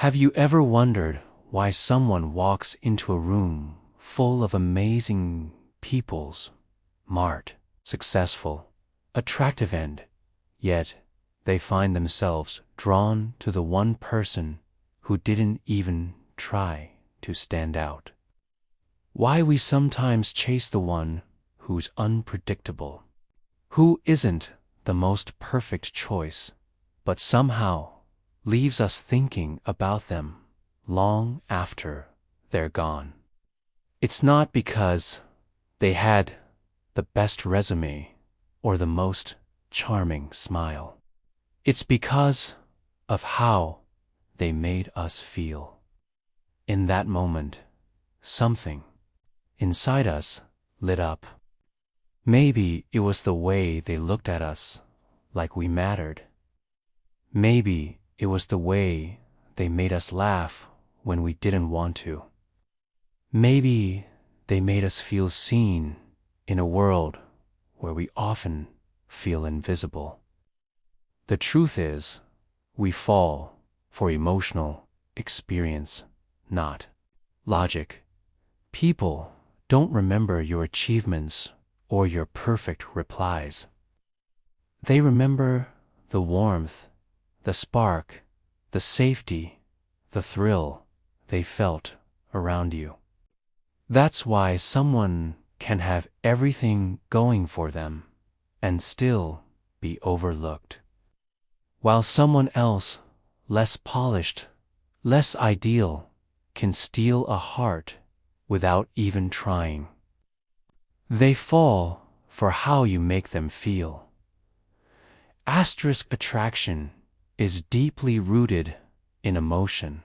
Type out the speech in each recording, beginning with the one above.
Have you ever wondered why someone walks into a room full of amazing peoples, smart, successful, attractive, and yet they find themselves drawn to the one person who didn't even try to stand out? Why we sometimes chase the one who's unpredictable, who isn't the most perfect choice, but somehow leaves us thinking about them long after they're gone. It's not because they had the best resume or the most charming smile. It's because of how they made us feel. In that moment, something inside us lit up. Maybe it was the way they looked at us like we mattered. Maybe it was the way they made us laugh when we didn't want to. Maybe they made us feel seen in a world where we often feel invisible. The truth is, we fall for emotional experience, not logic. People don't remember your achievements or your perfect replies. They remember the warmth, the spark, the safety, the thrill they felt around you. That's why someone can have everything going for them and still be overlooked, while someone else, less polished, less ideal, can steal a heart without even trying. They fall for how you make them feel. Asterisk attraction is deeply rooted in emotion,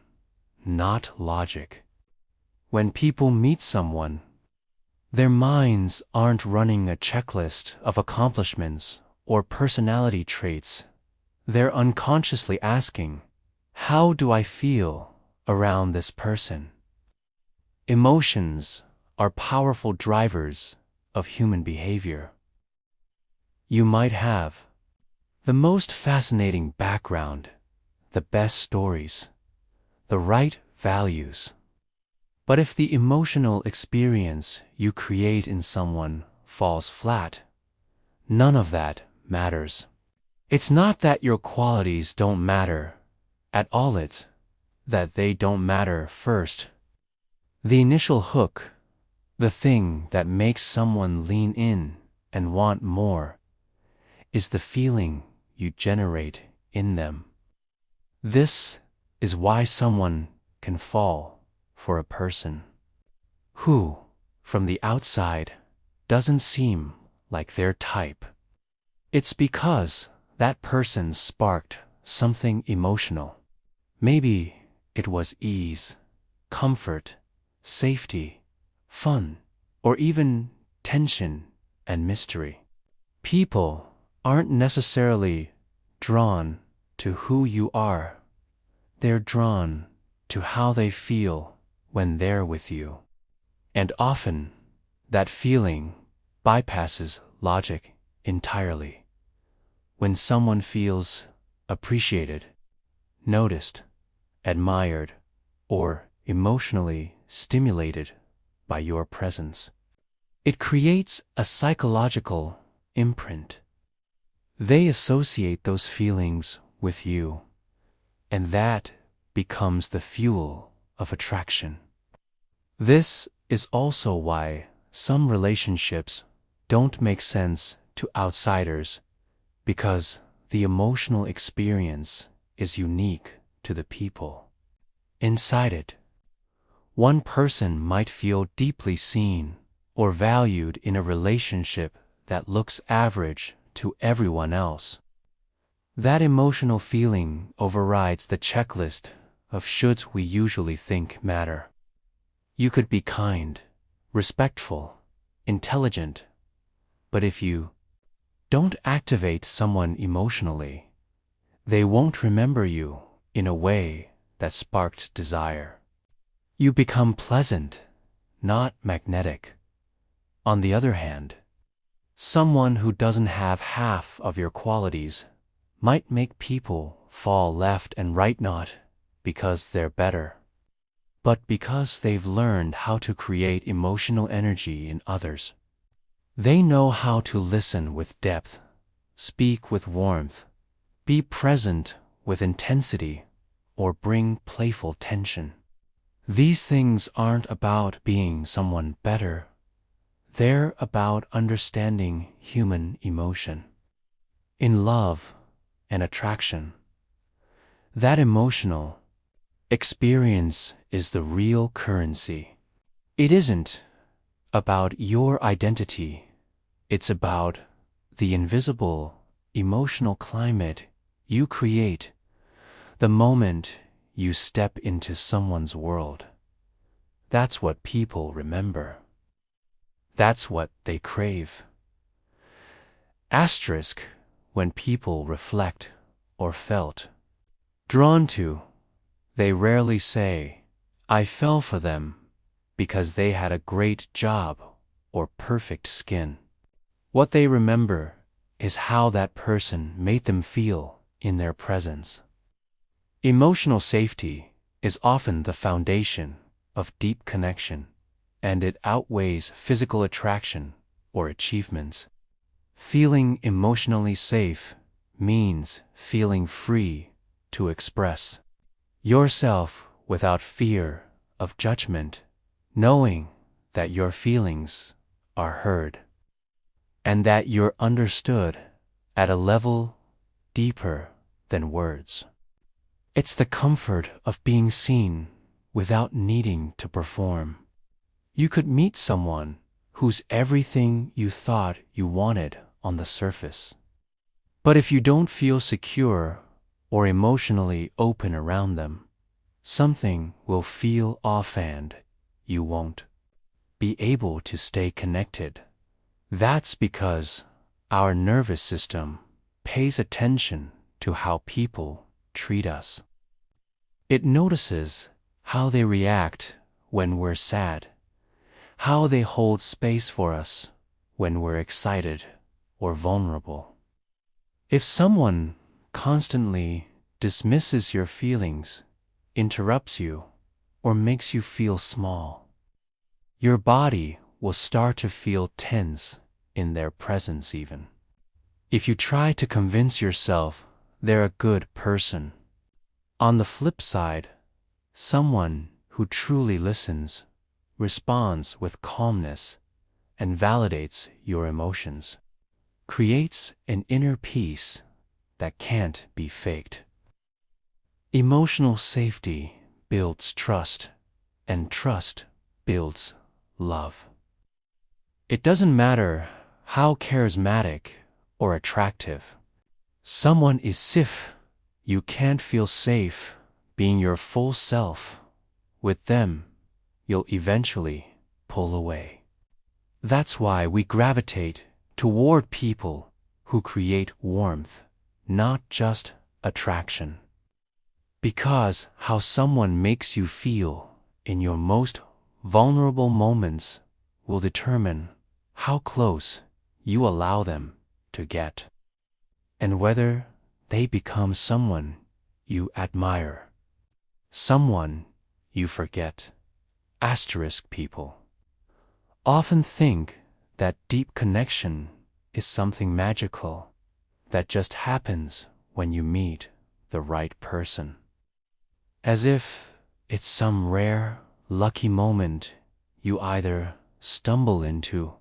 not logic. When people meet someone, their minds aren't running a checklist of accomplishments or personality traits. They're unconsciously asking, how do I feel around this person? Emotions are powerful drivers of human behavior. You might have the most fascinating background, the best stories, the right values. But if the emotional experience you create in someone falls flat, none of that matters. It's not that your qualities don't matter at all, it's that they don't matter first. The initial hook, the thing that makes someone lean in and want more, is the feeling you generate in them. This is why someone can fall for a person who, from the outside, doesn't seem like their type. It's because that person sparked something emotional. Maybe it was ease, comfort, safety, fun, or even tension and mystery. People aren't necessarily drawn to who you are. They're drawn to how they feel when they're with you. And often, that feeling bypasses logic entirely. When someone feels appreciated, noticed, admired, or emotionally stimulated by your presence, it creates a psychological imprint. They associate those feelings with you, and that becomes the fuel of attraction. This is also why some relationships don't make sense to outsiders, because the emotional experience is unique to the people inside it. One person might feel deeply seen or valued in a relationship that looks average to everyone else. That emotional feeling overrides the checklist of shoulds we usually think matter. You could be kind, respectful, intelligent, but if you don't activate someone emotionally, they won't remember you in a way that sparked desire. You become pleasant, not magnetic. On the other hand, someone who doesn't have half of your qualities might make people fall left and right, not because they're better, but because they've learned how to create emotional energy in others. They know how to listen with depth, speak with warmth, be present with intensity, or bring playful tension. These things aren't about being someone better. They're about understanding human emotion. In love and attraction, that emotional experience is the real currency. It isn't about your identity. It's about the invisible emotional climate you create the moment you step into someone's world. That's what people remember. That's what they crave. Asterisk, when people reflect or felt drawn to, they rarely say, "I fell for them because they had a great job or perfect skin." What they remember is how that person made them feel in their presence. Emotional safety is often the foundation of deep connection, and it outweighs physical attraction or achievements. Feeling emotionally safe means feeling free to express yourself without fear of judgment, knowing that your feelings are heard and that you're understood at a level deeper than words. It's the comfort of being seen without needing to perform. You could meet someone who's everything you thought you wanted on the surface. But if you don't feel secure or emotionally open around them, something will feel off and you won't be able to stay connected. That's because our nervous system pays attention to how people treat us. It notices how they react when we're sad, how they hold space for us when we're excited or vulnerable. If someone constantly dismisses your feelings, interrupts you, or makes you feel small, your body will start to feel tense in their presence even. If you try to convince yourself they're a good person, on the flip side, someone who truly listens, responds with calmness, and validates your emotions, creates an inner peace that can't be faked. Emotional safety builds trust, and trust builds love. It doesn't matter how charismatic or attractive someone is if you can't feel safe being your full self with them, you'll eventually pull away. That's why we gravitate toward people who create warmth, not just attraction. Because how someone makes you feel in your most vulnerable moments will determine how close you allow them to get, and whether they become someone you admire, someone you forget. Asterisk, people often think that deep connection is something magical that just happens when you meet the right person, as if it's some rare, lucky moment you either stumble into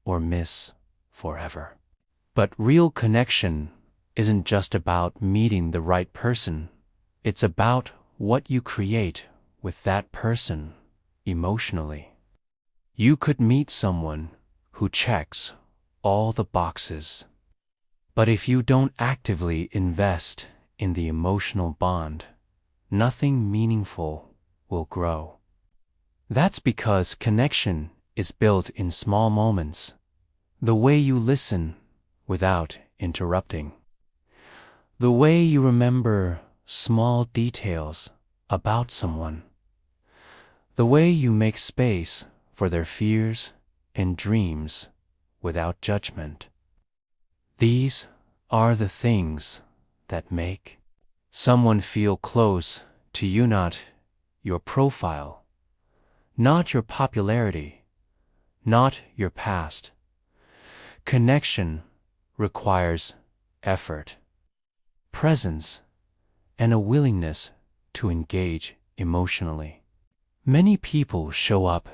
or miss forever. But real connection isn't just about meeting the right person. It's about what you create with that person emotionally. You could meet someone who checks all the boxes, but if you don't actively invest in the emotional bond, nothing meaningful will grow. That's because connection is built in small moments. The way you listen without interrupting. The way you remember small details about someone. The way you make space for their fears and dreams without judgment. These are the things that make someone feel close to you not your profile, not your popularity, not your past. Connection requires effort, presence, and a willingness to engage emotionally. Many people show up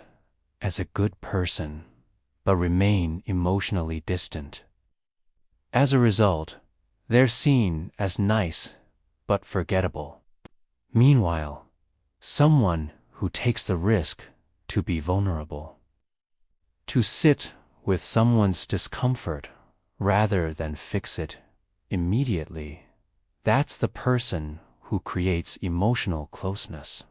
as a good person, but remain emotionally distant. As a result, they're seen as nice but forgettable. Meanwhile, someone who takes the risk to be vulnerable, to sit with someone's discomfort rather than fix it immediately, that's the person who creates emotional closeness.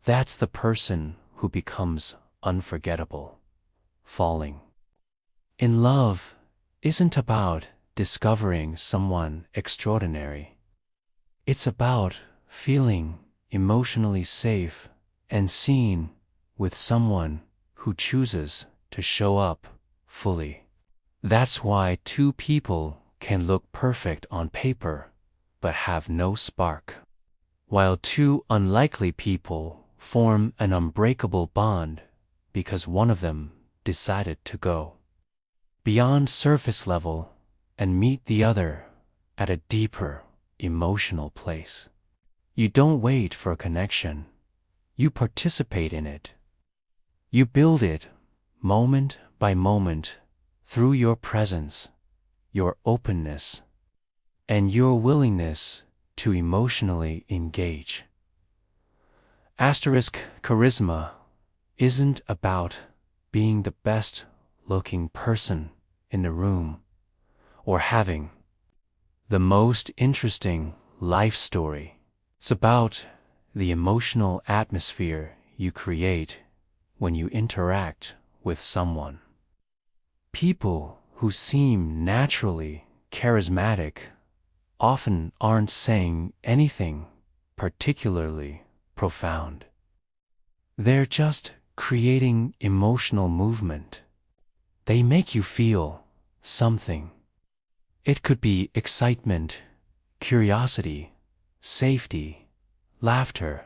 That's the person who becomes unforgettable. Falling in love isn't about discovering someone extraordinary. It's about feeling emotionally safe and seen with someone who chooses to show up fully. That's why two people can look perfect on paper but have no spark, while two unlikely people form an unbreakable bond because one of them decided to go beyond surface level and meet the other at a deeper emotional place. You don't wait for a connection, you participate in it. You build it moment by moment through your presence, your openness, and your willingness to emotionally engage. Charisma isn't about being the best looking person in the room or having the most interesting life story. It's about the emotional atmosphere you create when you interact with someone. People who seem naturally charismatic often aren't saying anything particularly profound. They're just creating emotional movement. They make you feel something. It could be excitement, curiosity, safety, laughter,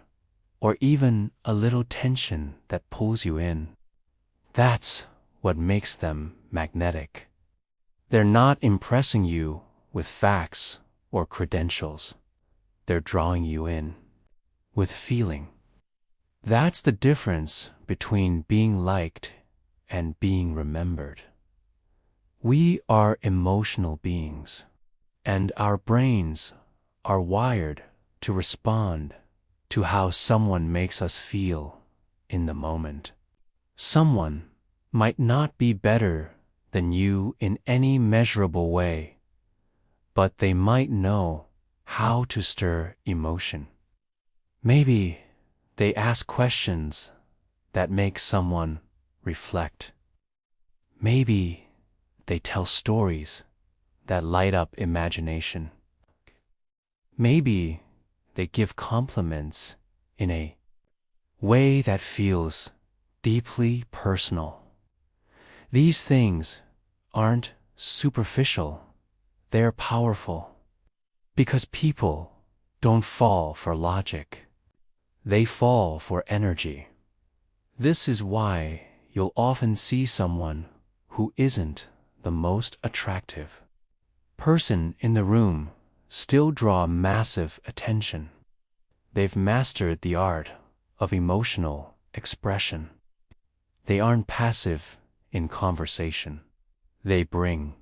or even a little tension that pulls you in. That's what makes them magnetic. They're not impressing you with facts or credentials. They're drawing you in with feeling. That's the difference between being liked and being remembered. We are emotional beings, and our brains are wired to respond to how someone makes us feel in the moment. Someone might not be better than you in any measurable way, but they might know how to stir emotion. Maybe they ask questions that make someone reflect. Maybe they tell stories that light up imagination. Maybe they give compliments in a way that feels deeply personal. These things aren't superficial, they're powerful. Because people don't fall for logic, they fall for energy. This is why you'll often see someone who isn't the most attractive person in the room still draw massive attention. They've mastered the art of emotional expression. They aren't passive in conversation. They bring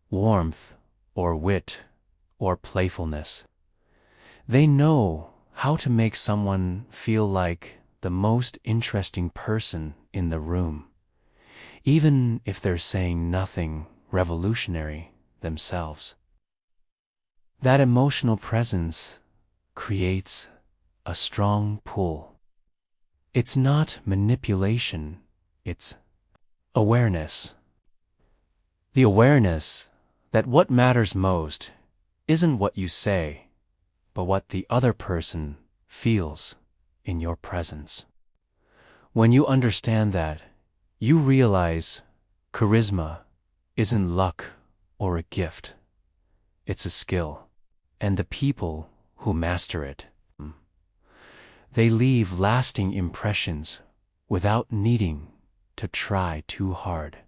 warmth or wit or playfulness. They know how to make someone feel like the most interesting person in the room, even if they're saying nothing revolutionary themselves. That emotional presence creates a strong pull. It's not manipulation, it's awareness. The awareness that what matters most isn't what you say, but what the other person feels in your presence. When you understand that, you realize charisma isn't luck or a gift. It's a skill, and the people who master it They leave lasting impressions without needing to try too hard.